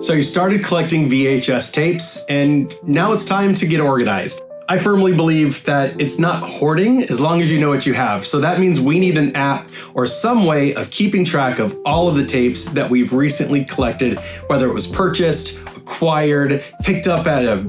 So you started collecting VHS tapes, and now it's time to get organized. I firmly believe that it's not hoarding as long as you know what you have. So that means we need an app or some way of keeping track of all of the tapes that we've recently collected, whether it was purchased, acquired, picked up at a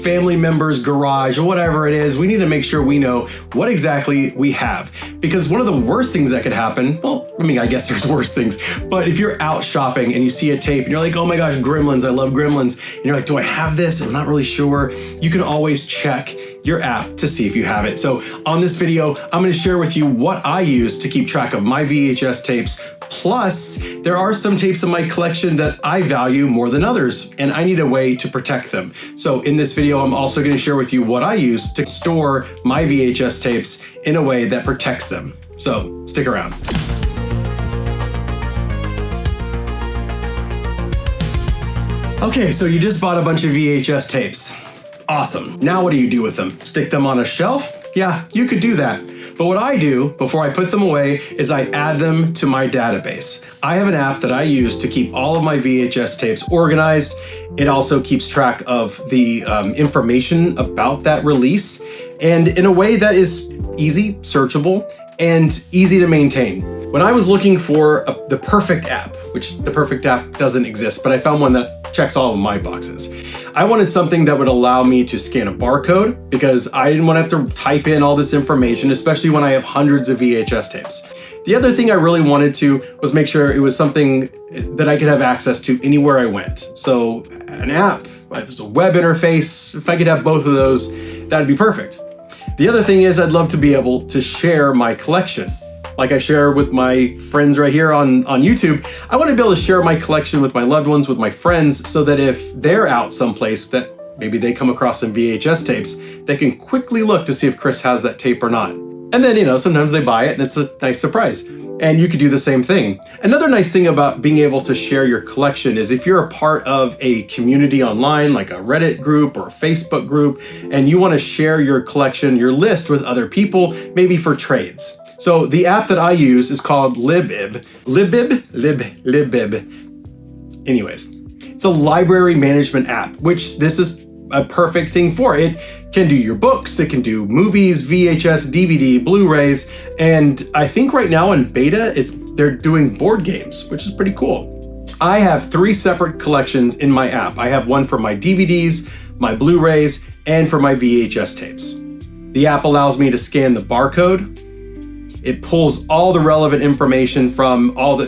family member's garage, or whatever it is. We need to make sure we know what exactly we have. Because one of the worst things that could happen, well, I mean, I guess there's worse things, but if you're out shopping and you see a tape and you're like, oh my gosh, Gremlins, I love Gremlins. And you're like, do I have this? I'm not really sure. You can always check your app to see if you have it. So on this video, I'm going to share with you what I use to keep track of my VHS tapes. Plus, there are some tapes in my collection that I value more than others, and I need a way to protect them. So in this video, I'm also going to share with you what I use to store my VHS tapes in a way that protects them. So stick around. Okay, so you just bought a bunch of VHS tapes. Awesome. Now what do you do with them? Stick them on a shelf? Yeah, you could do that. But what I do before I put them away is I add them to my database. I have an app that I use to keep all of my VHS tapes organized. It also keeps track of the information about that release, and in a way that is easy, searchable, and easy to maintain. When I was looking for the perfect app, which the perfect app doesn't exist, but I found one that checks all of my boxes. I wanted something that would allow me to scan a barcode because I didn't want to have to type in all this information, especially when I have hundreds of VHS tapes. The other thing I really wanted to was make sure it was something that I could have access to anywhere I went. So an app, if it was a web interface, if I could have both of those, that'd be perfect. The other thing is I'd love to be able to share my collection. Like I share with my friends right here on YouTube, I want to be able to share my collection with my loved ones, with my friends, so that if they're out someplace that maybe they come across some VHS tapes, they can quickly look to see if Chris has that tape or not. And then, sometimes they buy it and it's a nice surprise. And you could do the same thing. Another nice thing about being able to share your collection is if you're a part of a community online, like a Reddit group or a Facebook group, and you want to share your collection, your list with other people, maybe for trades. So the app that I use is called Libib. Anyways, it's a library management app, which this is a perfect thing for. It can do your books, it can do movies, VHS, DVD, Blu-rays, and I think right now in beta, they're doing board games, which is pretty cool. I have 3 separate collections in my app. I have one for my DVDs, my Blu-rays, and for my VHS tapes. The app allows me to scan the barcode. It pulls all the relevant information from all the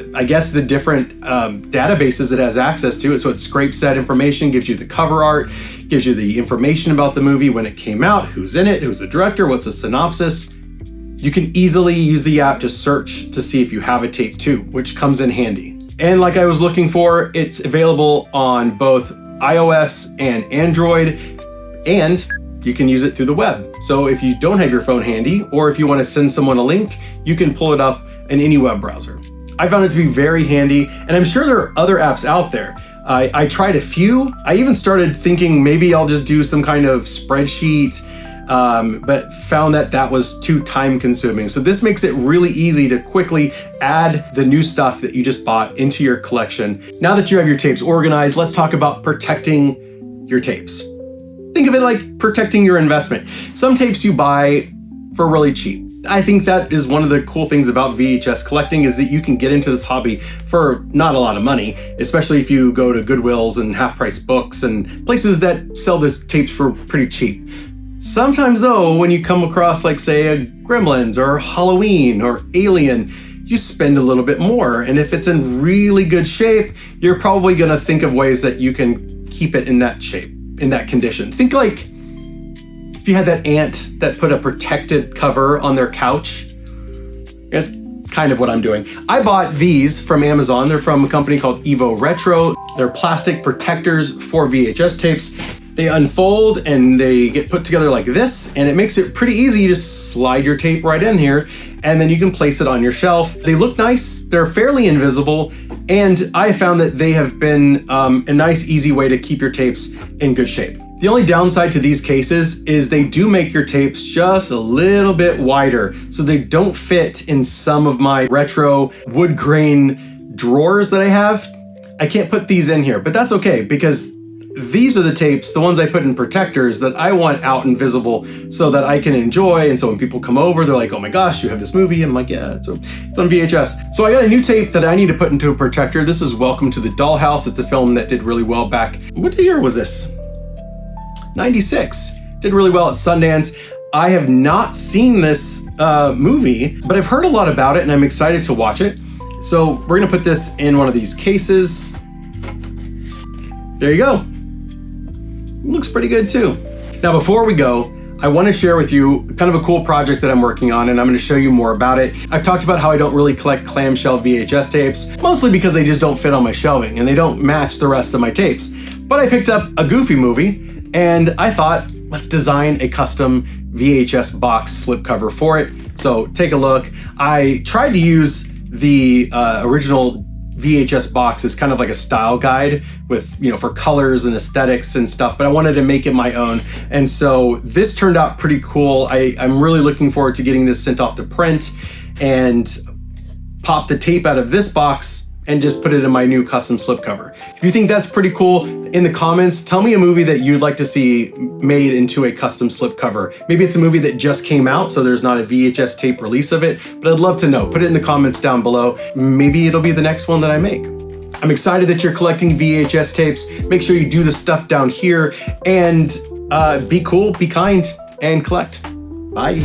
different databases it has access to. So it scrapes that information, gives you the cover art, gives you the information about the movie, when it came out, who's in it, who's the director, what's the synopsis. You can easily use the app to search to see if you have a tape too, which comes in handy. And like I was looking for, it's available on both iOS and Android, and you can use it through the web. So if you don't have your phone handy, or if you want to send someone a link, you can pull it up in any web browser. I found it to be very handy, and I'm sure there are other apps out there. I tried a few. I even started thinking maybe I'll just do some kind of spreadsheet, but found that was too time consuming. So this makes it really easy to quickly add the new stuff that you just bought into your collection. Now that you have your tapes organized, let's talk about protecting your tapes. Think of it like protecting your investment. Some tapes you buy for really cheap. I think that is one of the cool things about VHS collecting, is that you can get into this hobby for not a lot of money, especially if you go to Goodwills and half-price books and places that sell those tapes for pretty cheap. Sometimes though, when you come across like say a Gremlins or Halloween or Alien, you spend a little bit more. And if it's in really good shape, you're probably gonna think of ways that you can keep it in that shape, in that condition. Think like if you had that aunt that put a protected cover on their couch. That's kind of what I'm doing. I bought these from Amazon. They're from a company called Evo Retro. They're plastic protectors for VHS tapes. They unfold and they get put together like this, and it makes it pretty easy to slide your tape right in here, and then you can place it on your shelf. They look nice, they're fairly invisible, and I found that they have been a nice, easy way to keep your tapes in good shape. The only downside to these cases is they do make your tapes just a little bit wider, so they don't fit in some of my retro wood grain drawers that I have. I can't put these in here, but that's okay because these are the tapes, the ones I put in protectors that I want out and visible so that I can enjoy. And so when people come over, they're like, oh my gosh, you have this movie? I'm like, yeah, it's on VHS. So I got a new tape that I need to put into a protector. This is Welcome to the Dollhouse. It's a film that did really well back, what year was this? 96. Did really well at Sundance. I have not seen this movie, but I've heard a lot about it and I'm excited to watch it. So we're gonna put this in one of these cases. There you go. Looks pretty good too. Now, before we go, I want to share with you kind of a cool project that I'm working on, and I'm going to show you more about it. I've talked about how I don't really collect clamshell VHS tapes, mostly because they just don't fit on my shelving and they don't match the rest of my tapes. But I picked up a Goofy movie and I thought, let's design a custom VHS box slipcover for it. So take a look. I tried to use the original VHS box is kind of like a style guide with, for colors and aesthetics and stuff, but I wanted to make it my own. And so this turned out pretty cool. I'm really looking forward to getting this sent off to print and pop the tape out of this box and just put it in my new custom slipcover. If you think that's pretty cool, in the comments, tell me a movie that you'd like to see made into a custom slipcover. Maybe it's a movie that just came out, so there's not a VHS tape release of it, but I'd love to know. Put it in the comments down below. Maybe it'll be the next one that I make. I'm excited that you're collecting VHS tapes. Make sure you do the stuff down here and be cool, be kind, and collect. Bye.